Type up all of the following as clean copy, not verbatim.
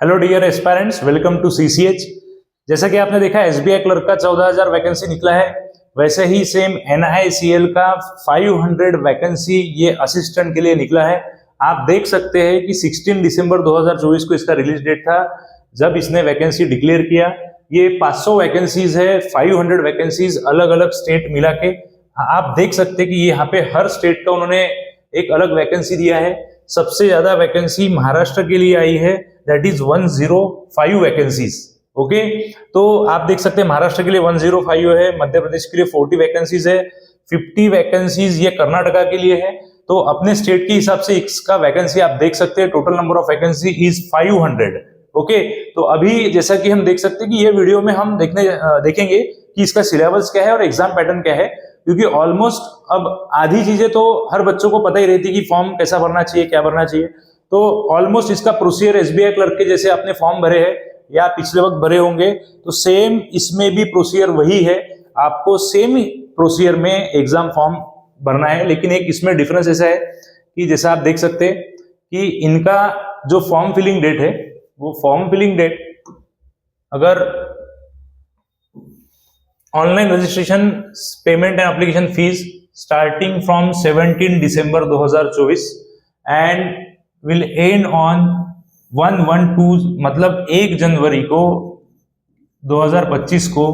Hello dear aspirants, welcome to CCH. जैसा कि आपने देखा एसबीआई क्लर्क का 14,000 वैकेंसी निकला है, वैसे ही सेम एनआईसीएल का 500 वैकेंसी ये असिस्टेंट के लिए निकला है। आप देख सकते हैं कि 16 दिसंबर 2024 को इसका रिलीज डेट था जब इसने वैकेंसी डिक्लेयर किया। ये 500 वैकेंसीज है, 500 वैकेंसीज अलग अलग स्टेट मिला के। आप देख सकते हैं कि यहाँ पे हर स्टेट का उन्होंने एक अलग वैकेंसी दिया है। सबसे ज्यादा वैकेंसी महाराष्ट्र के लिए आई है, दैट इज 105 वैकेंसीज। ओके, तो आप देख सकते हैं महाराष्ट्र के लिए 105 है, मध्य प्रदेश के लिए 40 वैकेंसीज है, 50 वैकेंसीज ये कर्नाटका के लिए है। तो अपने स्टेट के हिसाब से इसका वैकेंसी आप देख सकते हैं। Total number of vacancy is 500। Okay, तो अभी जैसा कि हम देख सकते हैं कि ये वीडियो में हम देखेंगे कि इसका सिलेबस क्या है और एग्जाम पैटर्न क्या है, क्योंकि ऑलमोस्ट अब आधी चीजें तो हर बच्चों को पता ही रहती है कि फॉर्म कैसा भरना चाहिए, क्या भरना चाहिए। तो ऑलमोस्ट इसका प्रोसीजर एसबीआई क्लर्क के जैसे आपने फॉर्म भरे हैं या पिछले वक्त भरे होंगे, तो सेम इसमें भी प्रोसीजर वही है। आपको सेम प्रोसीजर में एग्जाम फॉर्म भरना है, लेकिन एक इसमें डिफरेंस ऐसा है कि जैसा आप देख सकते हैं कि इनका जो फॉर्म फिलिंग डेट है, वो फॉर्म फिलिंग डेट अगर online registration payment and application fees starting from 17 December 2024 and will and on 1/12, मतलब 1 जनवरी को 2025 को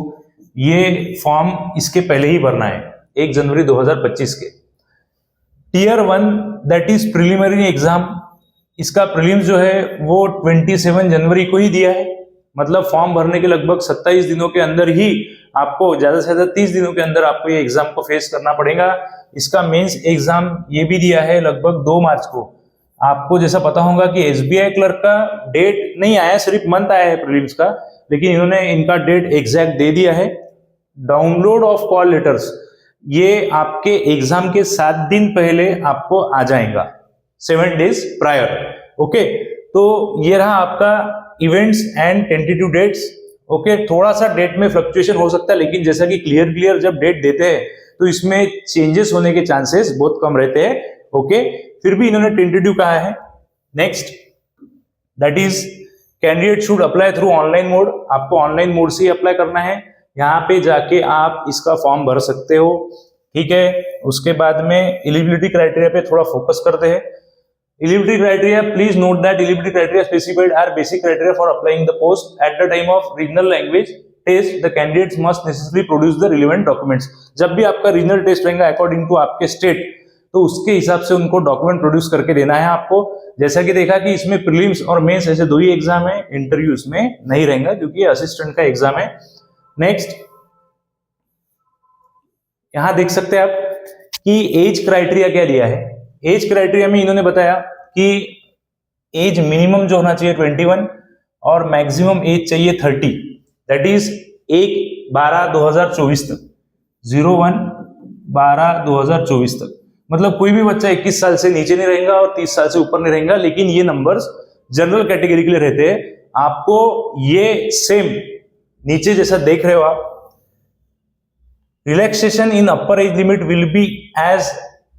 ये फॉर्म इसके पहले ही भरना है, 1 जनवरी 2025 के। Tier 1 that is preliminary exam, इसका प्रीलिम्स जो है वो 27 जनवरी को ही दिया है, मतलब फॉर्म भरने के लगभग 27 दिनों के अंदर ही आपको, ज्यादा से ज्यादा 30 दिनों के अंदर आपको ये एग्जाम को फेस करना पड़ेगा। इसका मेंस एग्जाम ये भी दिया है लगभग 2 मार्च को। आपको जैसा पता होगा कि एसबीआई क्लर्क का डेट नहीं आया, सिर्फ मंथ आया है प्रीलिम्स का, लेकिन इन्होंने इनका डेट एग्जैक्ट दे दिया है। डाउनलोड ऑफ कॉल लेटर्स ये आपके एग्जाम के 7 दिन पहले आपको आ जाएगा, 7 डेज प्रायर। ओके, तो ये रहा आपका events and tentative dates. Okay, थोड़ा सा डेट में फ्लक्चुएशन हो सकता है, लेकिन जैसा कि क्लियर जब डेट देते हैं तो इसमें चेंजेस होने के चांसेस बहुत कम रहते हैं। ओके, फिर भी इन्होंने टेंटेटिव कहा है। Next that is candidate should apply through online mode, आपको ऑनलाइन मोड से ही अप्लाई करना है। यहाँ पे जाके आप इसका फॉर्म भर सकते हो, ठीक है। उसके बाद में एलिजिबिलिटी क्राइटेरिया पे थोड़ा फोकस करते हैं। Eligibility criteria, please note that eligibility criteria specified are basic criteria for applying the post. At the time of regional language test, the candidates must necessarily produce the relevant documents. जब भी आपका regional test रहेगा according to आपके state, तो उसके हिसाब से उनको डॉक्यूमेंट प्रोड्यूस करके देना है आपको। जैसा कि देखा कि इसमें प्रीलिम्स और मेंस ऐसे 2 ही एग्जाम है, इंटरव्यू इसमें नहीं रहेगा क्योंकि असिस्टेंट का एग्जाम है। नेक्स्ट यहां देख सकते हैं आप कि एज क्राइटेरिया क्या दिया है। एज क्राइटेरिया में इन्होंने बताया कि एज मिनिमम जो होना चाहिए 21 और मैक्सिमम एज चाहिए 30, दैट इज 1/12/2024 तक, 01/12/2024 तक। मतलब कोई भी बच्चा 21 साल से नीचे नहीं रहेगा और 30 साल से ऊपर नहीं रहेगा, लेकिन ये नंबर्स जनरल कैटेगरी के लिए रहते हैं। आपको ये सेम नीचे जैसा देख रहे हो आप, relaxation in upper age limit will be as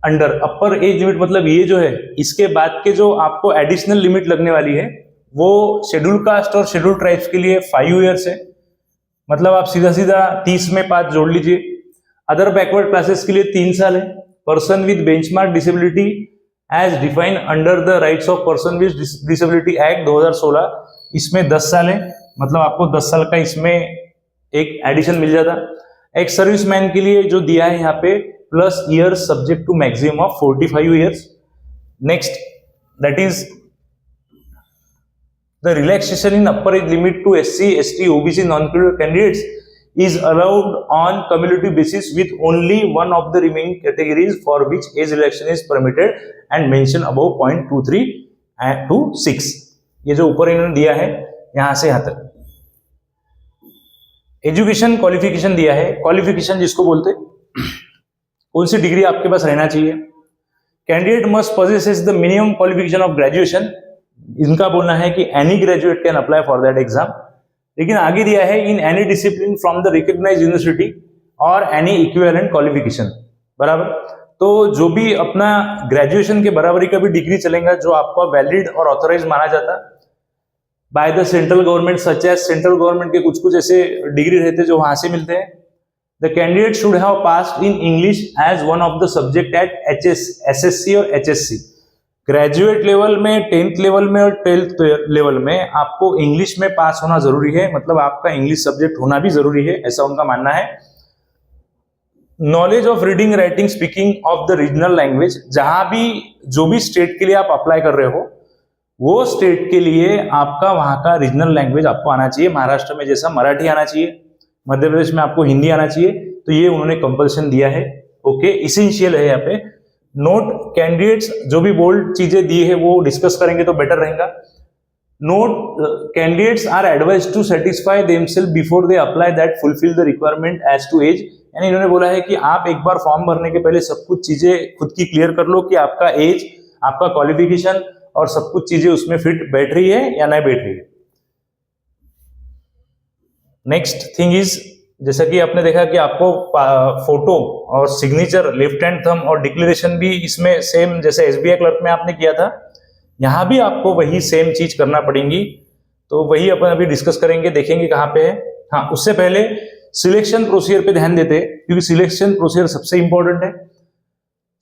under. Upper age limit मतलब ये जो है, इसके बाद के जो आपको एडिशनल लिमिट लगने वाली है वो शेड्यूल कास्ट और शेड्यूल ट्राइब्स के लिए 5 इयर्स है, मतलब आप सीधा 30 में 5 जोड़ लीजिए। अदर बैकवर्ड क्लासेस के लिए 3 साल है। Person with benchmark disability as defined under the rights of person with disability act 2016, इसमें 10 साल है, मतलब आपको 10 साल का इसमें एक एडिशन मिल जाता। एक सर्विसमैन के लिए जो दिया है यहाँ पे plus years subject to maximum of 45 years. Next that is the relaxation in upper age limit to SC, ST, OBC non criminal candidates is allowed on cumulative basis with only one of the remaining categories for which age relaxation is permitted and mention above point 23 to 6। ये जो ऊपर इन्होंने दिया है यहां से यहां तक। एजुकेशन क्वालिफिकेशन दिया है, क्वालिफिकेशन जिसको बोलते कौन सी डिग्री आपके पास रहना चाहिए। Candidate must possesses the minimum qualification of graduation, इनका बोलना है कि any graduate can apply for that exam. लेकिन आगे दिया है in any discipline from the recognised university और एनी इक्विवेलेंट क्वालिफिकेशन, बराबर। तो जो भी अपना ग्रेजुएशन के बराबरी का भी डिग्री चलेगा जो आपका वैलिड और ऑथोराइज माना जाता, by the central government, such as central government के कुछ कुछ ऐसे डिग्री रहते हैं जो वहां से मिलते हैं। The candidate should have passed in English as one of the subject at SSC और एचएससी। ग्रेजुएट लेवल में, 10th लेवल में और 12th लेवल में आपको इंग्लिश में पास होना जरूरी है, मतलब आपका इंग्लिश सब्जेक्ट होना भी जरूरी है, ऐसा उनका मानना है। Knowledge of reading, writing, speaking of the regional language, जहां भी जो भी स्टेट के लिए आप अप्लाई कर रहे हो वो स्टेट के लिए आपका वहां का रीजनल लैंग्वेज आपको आना चाहिए। महाराष्ट्र में जैसा मराठी आना चाहिए, मध्य प्रदेश में आपको हिंदी आना चाहिए, तो ये उन्होंने कंपल्सन दिया है। ओके, इसेंशियल है यहाँ पे। नोट, कैंडिडेट्स जो भी बोल्ड चीजें दी है वो डिस्कस करेंगे तो बेटर रहेगा। Note, candidates are advise to satisfy themselves before they apply that fulfil the requirement as to age. यानी इन्होंने बोला है कि आप एक बार फॉर्म भरने के पहले सब कुछ चीजें खुद की क्लियर कर लो कि आपका एज, आपका क्वालिफिकेशन और सब कुछ चीजें उसमें फिट बैठ रही है या नहीं बैठ रही है। नेक्स्ट थिंग इज, जैसा कि आपने देखा कि आपको फोटो और सिग्नेचर, लेफ्ट हैंड थंब और डिक्लेरेशन भी इसमें सेम जैसे एसबीआई क्लर्क में आपने किया था, यहां भी आपको वही सेम चीज करना पड़ेगी। तो वही अपन अभी डिस्कस करेंगे, देखेंगे कहां पे है। हाँ, उससे पहले सिलेक्शन प्रोसीजर पे ध्यान देते हैं क्योंकि सिलेक्शन प्रोसीजर सबसे इंपॉर्टेंट है।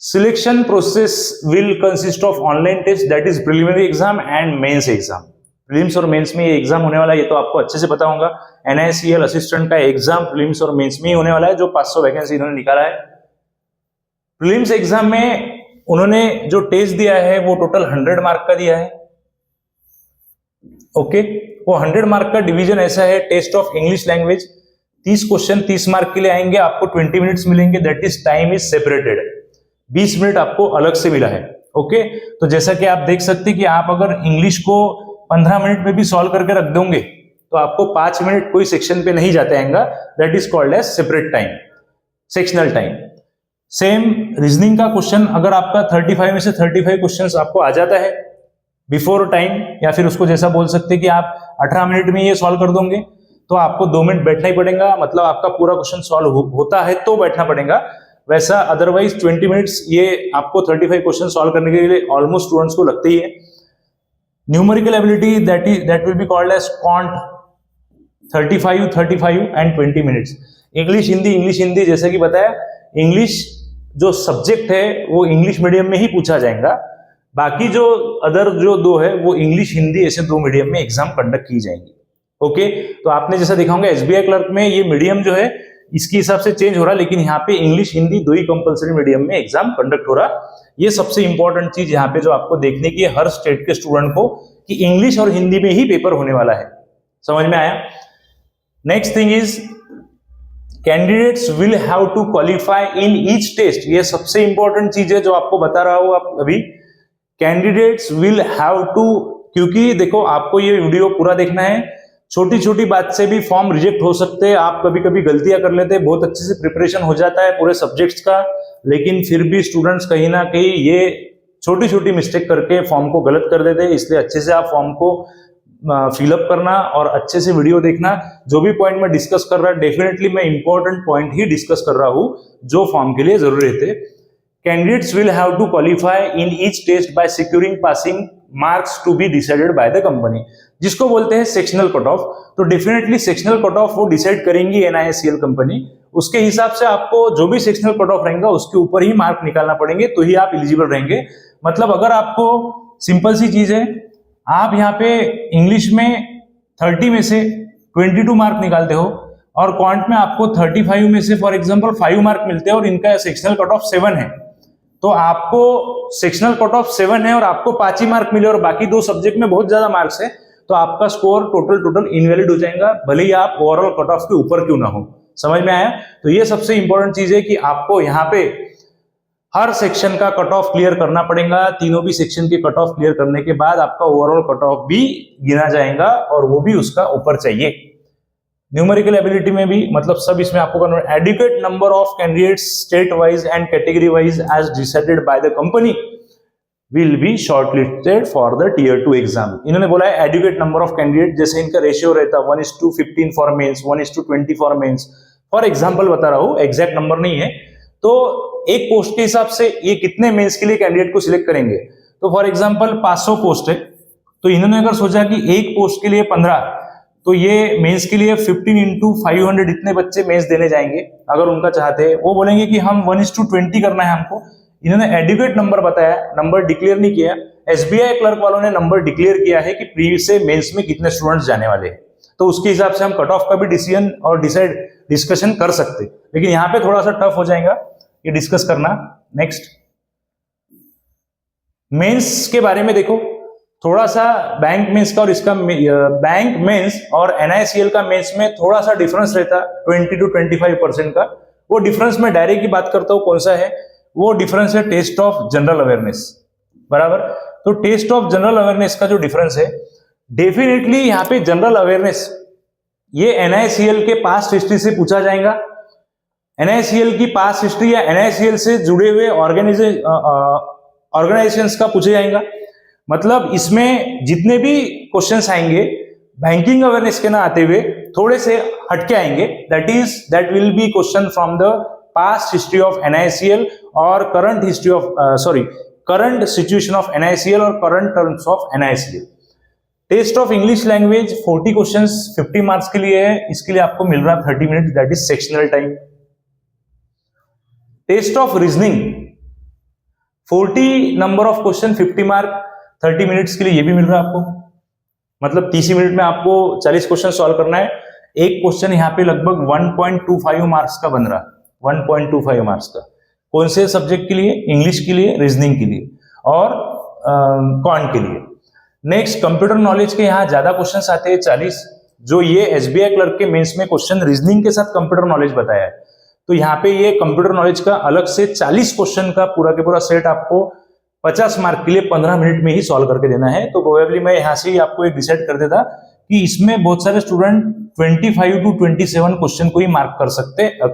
Selection process will consist of online test that is preliminary exam and mains exam. Prelims और मेंस में ये एग्जाम होने वाला है, ये तो आपको अच्छे से पता होगा। NICL असिस्टेंट का एग्जाम प्रीलिम्स और मेंस में ही होने वाला है, जो 500 वैकेंसी इन्होंने निकाला है। प्रीलिम्स एग्जाम में उन्होंने जो टेस्ट दिया है वो टोटल 100 मार्क का दिया है। ओके, वो 100 मार्क का डिवीजन ऐसा है, test of English language 30 question 30 mark के लिए आएंगे, आपको 20 मिनट्स मिलेंगे, that is time is separated, 20 minute आपको अलग से मिला है। ओके, तो जैसा कि आप देख सकते हैं कि आप अगर इंग्लिश को 15 मिनट में भी सॉल्व करके रख दोगे तो आपको 5 मिनट कोई सेक्शन पे नहीं जाते आएगा, that is called as separate time, sectional time. Same reasoning का क्वेश्चन अगर आपका 35 में से 35 क्वेश्चंस आपको आ जाता है बिफोर टाइम, या फिर उसको जैसा बोल सकते हैं कि आप 18 मिनट में ये सॉल्व कर दोगे तो आपको 2 मिनट बैठना ही पड़ेगा, मतलब आपका पूरा क्वेश्चन सॉल्व होता है तो बैठना पड़ेगा। वैसा अदरवाइज 20 मिनट्स ये आपको 35 क्वेश्चन सॉल्व करने के लिए ऑलमोस्ट स्टूडेंट्स को लगते ही है। Numerical ability that will be called as quant 35 and 20 minutes. English Hindi जैसे कि बताया, इंग्लिश जो सब्जेक्ट है वो इंग्लिश मीडियम में ही पूछा जाएगा, बाकी जो अदर जो 2 है वो इंग्लिश हिंदी ऐसे 2 मीडियम में एग्जाम कंडक्ट की जाएंगी। ओके, तो आपने जैसा देखा होगा एसबीआई क्लर्क में ये मीडियम जो है इसके हिसाब से चेंज हो रहा है, लेकिन यहाँ पे इंग्लिश हिंदी 2 ही कंपलसरी मीडियम में एग्जाम कंडक्ट हो रहा। ये सबसे इंपॉर्टेंट चीज यहाँ पे जो आपको देखने की है हर स्टेट के स्टूडेंट को, कि इंग्लिश और हिंदी में ही पेपर होने वाला है। समझ में आया? Next thing is candidates will have to qualify in each test. ये सबसे इंपॉर्टेंट चीज है जो आपको बता रहा हूं आप अभी। कैंडिडेट्स विल हैव टू, क्योंकि देखो आपको ये वीडियो पूरा देखना है, छोटी छोटी बात से भी फॉर्म रिजेक्ट हो सकते हैं, आप कभी कभी गलतियां कर लेते हैं, बहुत अच्छे से प्रिपरेशन हो जाता है पूरे सब्जेक्ट्स का, लेकिन फिर भी स्टूडेंट्स कहीं ना कहीं ये छोटी छोटी मिस्टेक करके फॉर्म को गलत कर देते हैं। इसलिए अच्छे से आप फॉर्म को फिलअप करना और अच्छे से वीडियो देखना। जो भी पॉइंट मैं डिस्कस कर रहा है डेफिनेटली मैं इंपॉर्टेंट पॉइंट ही डिस्कस कर रहा हूं जो फॉर्म के लिए जरूरी रहते। Candidates will have to qualify in each test by securing passing marks to be decided by the company, जिसको बोलते हैं सेक्शनल कट ऑफ। तो डेफिनेटली सेक्शनल कट ऑफ वो डिसाइड करेंगी NICL कंपनी, उसके हिसाब से आपको जो भी सेक्शनल कट ऑफ रहेगा उसके ऊपर ही मार्क निकालना पड़ेंगे, तो ही आप एलिजिबल रहेंगे। मतलब अगर आपको सिंपल सी चीज है, आप यहाँ पे इंग्लिश में 30 में से 22 मार्क निकालते हो और क्वांट में आपको 35 में से फॉर एग्जांपल 5 मार्क मिलते हैं और इनका सेक्शनल कट ऑफ 7 है, तो आपको सेक्शनल कट ऑफ 7 है और आपको 5 ही मार्क मिले और बाकी 2 सब्जेक्ट में बहुत ज्यादा मार्क्स है, तो आपका स्कोर टोटल इनवैलिड हो जाएगा, भले ही आप ओवरऑल कट ऑफ के ऊपर क्यों ना हो। समझ में आया? तो ये सबसे इंपॉर्टेंट चीज है कि आपको यहाँ पे हर सेक्शन का कट ऑफ क्लियर करना पड़ेगा। तीनों भी सेक्शन के कट ऑफ क्लियर करने के बाद आपका ओवरऑल कट ऑफ भी गिना जाएगा और वो भी उसका ऊपर चाहिए। न्यूमेरिकल एबिलिटी में भी मतलब सब इसमें आपको करना है। Adequate number of candidates state wise and category wise as decided by the company will be shortlisted for the tier 2 exam. इन्होंने बोला है एडुकेट नंबर ऑफ कैंडिडेट, जैसे इनका रेशियो रहता है 1:15 for mains, 1:20 for mains, for example बता रहा हूं, एग्जैक्ट नंबर नहीं है। तो एक पोस्ट के हिसाब से ये कितने मेंस के लिए कैंडिडेट को सिलेक्ट करेंगे, तो फॉर एग्जांपल 500 पोस्ट है तो इन्होंने अगर सोचा कि एक पोस्ट के लिए 15, तो ये मेंस के लिए 15 इंटू 500 इतने बच्चे मेंस देने जाएंगे अगर उनका चाहते हैं। वो बोलेंगे कि हम 1:20 करना है हमको। इन्होंने एडुकेट नंबर बताया, नंबर डिक्लेयर नहीं किया। एसबीआई क्लर्क वालों ने नंबर डिक्लेयर किया है कि प्री से मेंस में कितने स्टूडेंट्स जाने वाले हैं, तो उसके हिसाब से हम कट ऑफ का भी डिसीजन और डिस्कशन कर सकते, लेकिन यहाँ पे थोड़ा सा टफ हो जाएगा ये डिस्कस करना। नेक्स्ट, मेंस के बारे में देखो थोड़ा सा, बैंक मेंस का और इसका बैंक मेंस और एनआईसीएल का मेंस में थोड़ा सा डिफरेंस रहता 20 to 25% का। वो डिफरेंस में डायरेक्ट की बात करता हूं, कौन सा है वो डिफरेंस है, टेस्ट ऑफ जनरल अवेयरनेस, बराबर। तो टेस्ट ऑफ जनरल अवेयरनेस का जो डिफरेंस है, डेफिनेटली यहाँ पे जनरल अवेयरनेस ये एनआईसीएल के पास्ट हिस्ट्री से पूछा जाएगा। एनआईसीएल की पास्ट हिस्ट्री या एनआईसीएल से जुड़े हुए ऑर्गेनाइजेशंस का पूछा जाएगा। मतलब इसमें जितने भी क्वेश्चंस आएंगे बैंकिंग अवेयरनेस के ना आते हुए थोड़े से हटके आएंगे, that will be question from the past history of NICL और current history of current situation of NICL और current terms of NICL. Test of English language 40 questions 50 marks के लिए है, इसके लिए आपको मिल रहा है 30 minute, that is sectional time. Test of reasoning 40 number of question 50 mark 30 minutes के लिए, ये भी मिल रहा है आपको। मतलब 30 मिनट में आपको 40 क्वेश्चन सॉल्व करना है। एक क्वेश्चन यहाँ पे लगभग 1.25 मार्क्स का बन रहा है, 1.25 मार्क्स का। कौन से सब्जेक्ट के लिए? इंग्लिश के लिए, रीजनिंग के लिए और कॉन के लिए। नेक्स्ट, कंप्यूटर नॉलेज के यहाँ ज्यादा क्वेश्चन आते हैं 40, जो ये एसबीआई क्लर्क के मेंस में क्वेश्चन रीजनिंग के साथ कंप्यूटर नॉलेज बताया है। तो यहाँ पे ये कंप्यूटर नॉलेज का अलग से 40 क्वेश्चन का पूरा के पूरा सेट आपको 50 मार्क के लिए 15 मिनट में ही सॉल्व करके देना है। तो प्रोबेबली मैं यहाँ से ही आपको एक डिसाइड कर देता कि इसमें बहुत सारे स्टूडेंट 25 to 27 क्वेश्चन को ही मार्क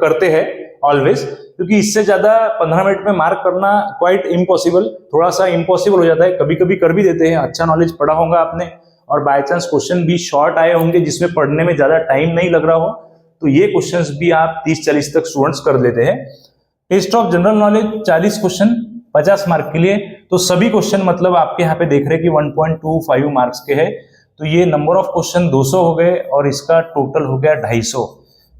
करते हैं ऑलवेज, क्योंकि इससे ज्यादा 15 मिनट में मार्क करना क्वाइट इम्पॉसिबल, थोड़ा सा इम्पॉसिबल हो जाता है। कभी कभी कर भी देते हैं, अच्छा नॉलेज पढ़ा होगा आपने और बाय चांस क्वेश्चन भी शॉर्ट आए होंगे जिसमें पढ़ने में ज्यादा टाइम नहीं लग रहा हो, तो ये क्वेश्चंस भी आप 30-40 तक स्टूडेंट्स कर लेते हैं। Test of general knowledge 40 question 50 mark के लिए, तो सभी क्वेश्चन मतलब आपके यहाँ पे देख रहे हैं कि 1.25 मार्क्स के हैं। तो ये नंबर ऑफ क्वेश्चन 200 हो गए और इसका टोटल हो गया 250।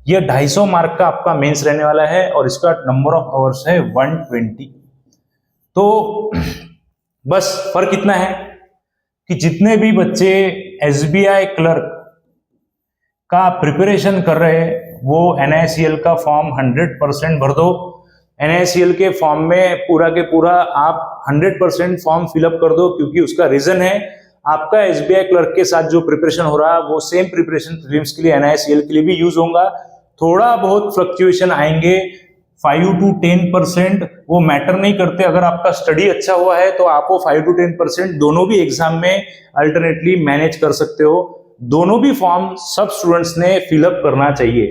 ये 250 मार्क का आपका मेंस रहने वाला है और इसका नंबर ऑफ आवर्स है 120। तो बस फर्क इतना है कि जितने भी बच्चे एसबीआई क्लर्क का प्रिपरेशन कर रहे हैं वो एनआईसीएल का फॉर्म 100% भर दो। एनआईसीएल के फॉर्म में पूरा के पूरा आप 100% फॉर्म फिलअप कर दो, क्योंकि उसका रीजन है आपका एसबीआई क्लर्क के साथ जो प्रिपरेशन हो रहा है वो सेम प्रिपरेशन प्रीलिम्स के लिए एनआईसीएल के लिए भी यूज होगा। थोड़ा बहुत फ्लक्चुएशन आएंगे 5 to 10%, वो मैटर नहीं करते। अगर आपका स्टडी अच्छा हुआ है तो आप वो 5 to 10% दोनों भी एग्जाम में अल्टरनेटली मैनेज कर सकते हो। दोनों भी फॉर्म सब स्टूडेंट्स ने फिलअप करना चाहिए,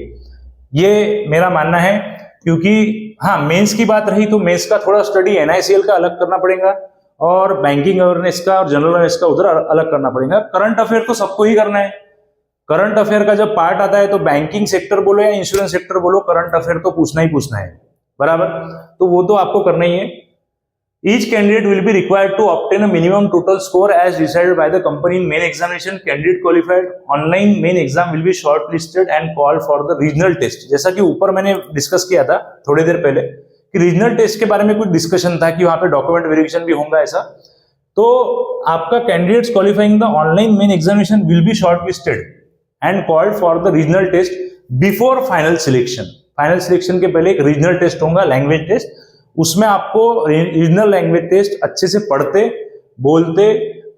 ये मेरा मानना है। क्योंकि हाँ, मेंस की बात रही तो मेंस का थोड़ा स्टडी एनआईसीएल का अलग करना पड़ेगा और बैंकिंग अवेयरनेस का और जनरल अवेयरनेस का उधर अलग करना पड़ेगा। करंट अफेयर तो सबको ही करना है। करंट अफेयर का जब पार्ट आता है तो बैंकिंग सेक्टर बोलो या इंश्योरेंस सेक्टर बोलो, करंट अफेयर तो पूछना ही पूछना है, बराबर। तो वो तो आपको करना ही है। Each candidate will be required to obtain a minimum total score as decided by the company in main examination. Candidate qualified online main exam will be shortlisted and called for the regional test. जैसा कि ऊपर मैंने discuss किया था थोड़ी देर पहले कि regional test के बारे में कुछ डिस्कशन था कि वहां पे डॉक्यूमेंट वेरिफिकेशन भी होगा ऐसा। तो आपका candidates qualifying the online main examination will be shortlisted and called for the regional test before final selection. Final selection के पहले एक रीजनल टेस्ट होगा, लैंग्वेज टेस्ट। उसमें आपको रीजनल लैंग्वेज टेस्ट अच्छे से पढ़ते, बोलते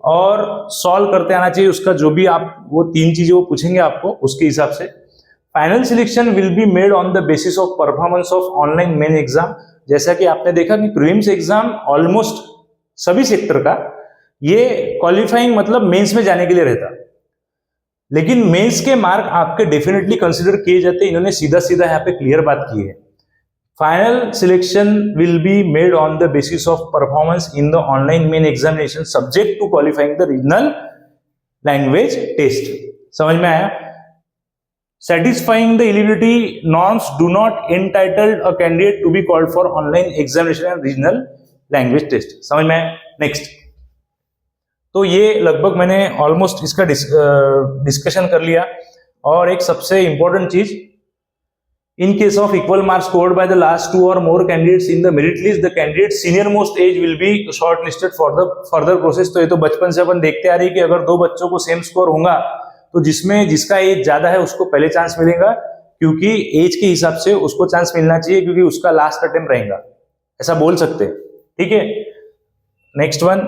और सॉल्व करते आना चाहिए। उसका जो भी आप वो 3 चीजें वो पूछेंगे आपको उसके हिसाब से। Final selection will be made on the basis of performance of online main exam. जैसा कि आपने देखा कि प्रीलिम्स एग्जाम ऑलमोस्ट सभी सेक्टर का ये क्वालिफाइंग मतलब मेंस में जाने के लिए रहता, लेकिन मेंस के मार्क आपके डेफिनेटली कंसिडर किए जाते। इन्होंने सीधा सीधा यहाँ पे क्लियर बात की है। Final selection will be made on the basis of performance in the online main examination subject to qualifying the regional language test. समझ में आया? Satisfying the eligibility norms do not entitle a candidate to be called for online examination and regional language test. समझ में आया? Next. तो ये लगभग मैंने ऑलमोस्ट इसका डिस्कशन कर लिया। और एक सबसे इंपॉर्टेंट चीज, in case of equal marks scored by the last two or more candidates in the merit list, the candidate's senior most age will be shortlisted for the further process। तो ये तो बचपन से अपन देखते आ रही है कि अगर दो बच्चों को सेम स्कोर होगा तो जिसमें जिसका एज ज्यादा है उसको पहले चांस मिलेगा, क्योंकि एज के हिसाब से उसको चांस मिलना चाहिए, क्योंकि उसका लास्ट अटेम्प्ट रहेगा, ऐसा बोल सकते हैं। ठीक है, नेक्स्ट वन,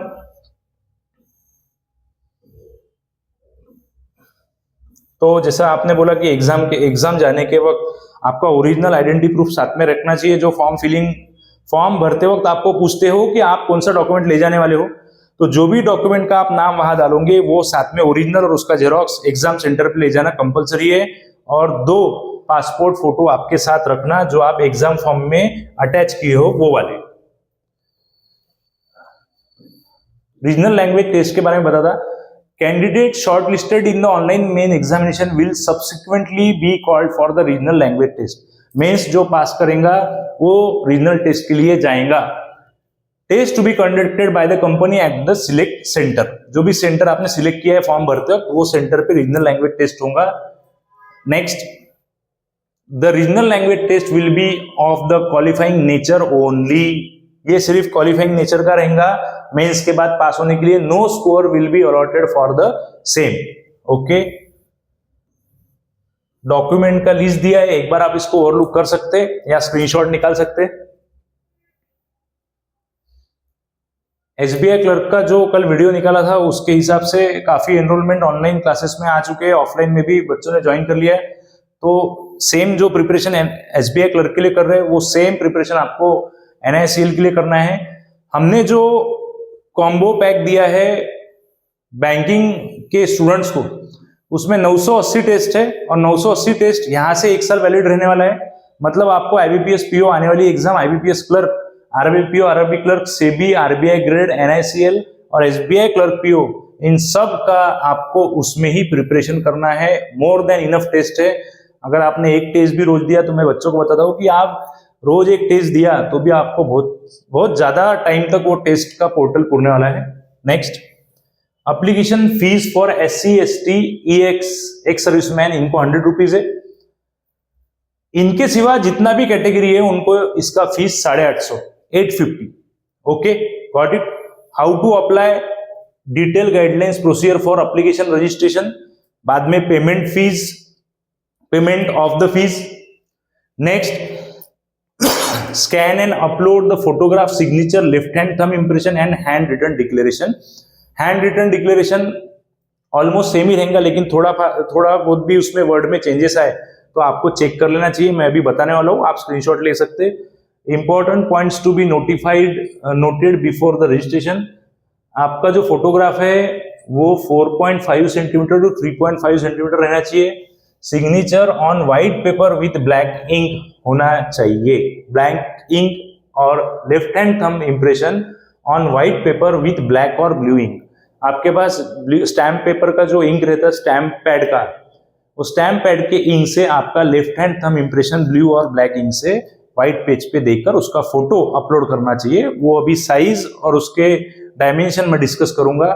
तो जैसा आपने बोला कि एग्जाम जाने के वक्त आपका ओरिजिनल आइडेंटिटी प्रूफ साथ में रखना चाहिए। जो फॉर्म भरते वक्त आपको पूछते हो कि आप कौन सा डॉक्यूमेंट ले जाने वाले हो, तो जो भी डॉक्यूमेंट का आप नाम वहां डालोगे वो साथ में ओरिजिनल और उसका जेरोक्स एग्जाम सेंटर पे ले जाना कंपलसरी है। और 2 पासपोर्ट फोटो आपके साथ रखना जो आप एग्जाम फॉर्म में अटैच किए हो वो वाले। रीजनल लैंग्वेज टेस्ट के बारे में बता था, candidate shortlisted in the online main examination will subsequently be called for the regional language test. Mains जो पास करेगा वो रीजनल टेस्ट के लिए जाएगा। Test to be conducted by the company at the select centre. जो भी centre आपने select किया है फॉर्म भरते वक्त, वो सेंटर पे रीजनल लैंग्वेज टेस्ट होगा। Next, the regional language test will be of the qualifying nature only. ये सिर्फ क्वालिफाइंग नेचर का रहेगा। मेंस के बाद पास होने के लिए no score will be allotted for the same. Okay, document का लिस्ट दिया है, एक बार आप इसको ओवरलुक कर सकते हैं या स्क्रीनशॉट निकाल सकते हैं। एसबीआई क्लर्क का जो कल वीडियो निकाला था उसके हिसाब से काफी एनरोलमेंट ऑनलाइन क्लासेस में आ चुके हैं, ऑफलाइन में भी बच्चों ने ज्वाइन कर लिया है। तो सेम जो प्रिपरेशन एसबीआई क्लर्क के लिए कर रहे हैं वो सेम प्रिपरेशन आपको एनआईसीएल के लिए करना है। हमने जो कॉम्बो पैक दिया है बैंकिंग के स्टूडेंट्स को, उसमें 980 टेस्ट है और 980 टेस्ट यहां से 1 साल वैलिड रहने वाला है। मतलब आपको आईबीपीएस पीओ आने वाली exam, IBPS clerk, RB PO, RB clerk, SEBI, RBI grade, NICL और एसबीआई क्लर्क पीओ, इन सब का आपको उसमें ही प्रिपरेशन करना है। मोर देन इनफ टेस्ट है। अगर आपने एक टेस्ट भी रोज दिया तो मैं बच्चों को बताता हूँ कि आप रोज एक टेस्ट दिया तो भी आपको बहुत ज्यादा टाइम तक वो टेस्ट का पोर्टल पुरने वाला है। Next, application fees for SC, ST, ex serviceman, इनको 100 रुपीज है। इनके सिवा जितना भी कैटेगरी है उनको इसका fees 850, 850। Okay, got it. How to apply, detail guidelines procedure for application registration, बाद में payment of the fees. Next, scan and upload the photograph, signature, left hand thumb impression and hand written declaration। hand written declaration almost same ही रहेगा, लेकिन थोड़ा बहुत भी उसमें word में चेंजेस आए तो आपको चेक कर लेना चाहिए। मैं अभी बताने वाला हूँ, आप स्क्रीनशॉट ले सकते। Important points to be noted before the registration. आपका जो फोटोग्राफ है वो 4.5 सेंटीमीटर टू 3.5 सेंटीमीटर रहना चाहिए। Signature on white paper with black ink होना चाहिए, ब्लैक इंक। और left hand thumb impression on white paper with black और ब्लू इंक। आपके पास स्टैम्प पेपर का जो इंक रहता है स्टैम्प पैड का, वो स्टैम्प पैड के इंक से आपका left hand thumb impression blue और ब्लैक इंक से व्हाइट पेज पे देखकर उसका फोटो अपलोड करना चाहिए। वो अभी साइज और उसके डायमेंशन में डिस्कस करूंगा।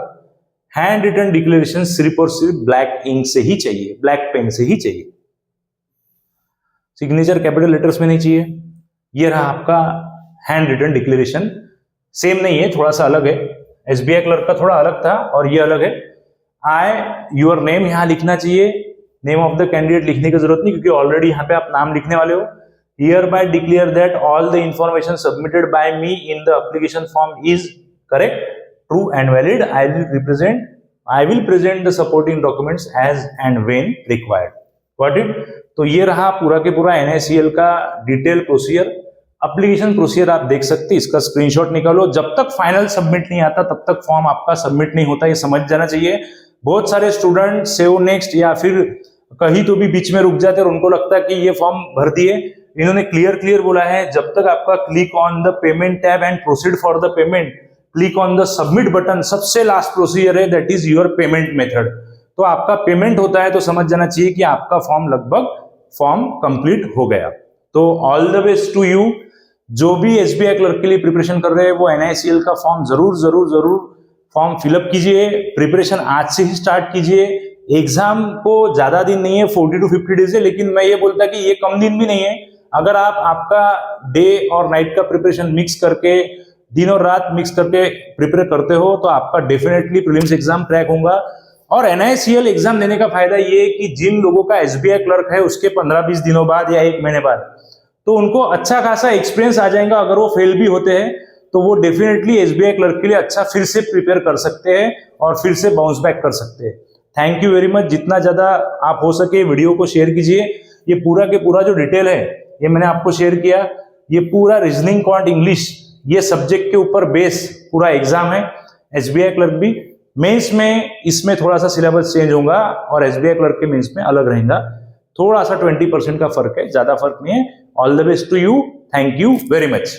हैंड रिटन डिक्लेरेशन सिर्फ और सिर्फ ब्लैक इंक से ही चाहिए, ब्लैक पेन से ही चाहिए। सिग्नेचर कैपिटल लेटर्स में नहीं चाहिए। ये रहा आपका हैंड रिटन डिक्लेरेशन। सेम नहीं है, थोड़ा सा अलग है। एसबीआई क्लर्क का थोड़ा अलग था और ये अलग है। योर नेम यहां लिखना चाहिए, नेम ऑफ द कैंडिडेट लिखने की जरूरत नहीं क्योंकि ऑलरेडी यहाँ पे आप नाम लिखने वाले हो। hereby declare that all the information submitted by me in the application form is correct, true and valid. I will present the supporting documents as and when required. Got it? तो ये रहा पूरा के पूरा NICL का detail procedure. Application procedure आप देख सकते, इसका स्क्रीनशॉट निकालो। जब तक फाइनल सबमिट नहीं आता तब तक फॉर्म आपका सबमिट नहीं होता, ये समझ जाना चाहिए। बहुत सारे स्टूडेंट सेव नेक्स्ट या फिर कहीं तो भी बीच में रुक जाते और उनको लगता है कि ये फॉर्म भर दिए। इन्होंने क्लियर बोला है, जब तक आपका click on the payment tab and proceed for the payment, click on the submit button सबसे लास्ट प्रोसीजर है, that is your payment method. तो आपका पेमेंट होता है तो समझ जाना चाहिए कि आपका फॉर्म कंप्लीट हो गया। तो all the best to you. जो भी एसबीआई क्लर्क के लिए प्रिपरेशन कर रहे हैं वो NICL का फॉर्म जरूर फॉर्म फिलअप कीजिए, प्रिपरेशन आज से ही स्टार्ट कीजिए। एग्जाम को ज्यादा दिन नहीं है, 40 to 50 डेज है, लेकिन मैं ये बोलता कि ये कम दिन भी नहीं है। अगर आप आपका डे और नाइट का प्रिपरेशन मिक्स करके, दिन और रात मिक्स करके प्रिपेयर करते हो तो आपका डेफिनेटली प्रीलिम्स एग्जाम क्रैक होगा। और NICL एग्जाम देने का फायदा ये है कि जिन लोगों का SBI क्लर्क है उसके 15-20 दिनों बाद या 1 महीने बाद तो उनको अच्छा खासा एक्सपीरियंस आ जाएगा। अगर वो फेल भी होते हैं तो वो डेफिनेटली SBI क्लर्क के लिए अच्छा फिर से प्रिपेयर कर सकते हैं और फिर से बाउंस बैक कर सकते हैं। Thank you very much. जितना ज्यादा आप हो सके वीडियो को शेयर कीजिए। ये पूरा के पूरा जो डिटेल है ये मैंने आपको शेयर किया। ये पूरा रीजनिंग, क्वांट, इंग्लिश ये सब्जेक्ट के ऊपर बेस पूरा एग्जाम है। SBI क्लर्क भी मेंस में इसमें थोड़ा सा सिलेबस चेंज होगा और SBI क्लर्क के मेंस में अलग रहेगा। थोड़ा सा 20% का फर्क है, ज्यादा फर्क नहीं है। All the best to you. Thank you very much.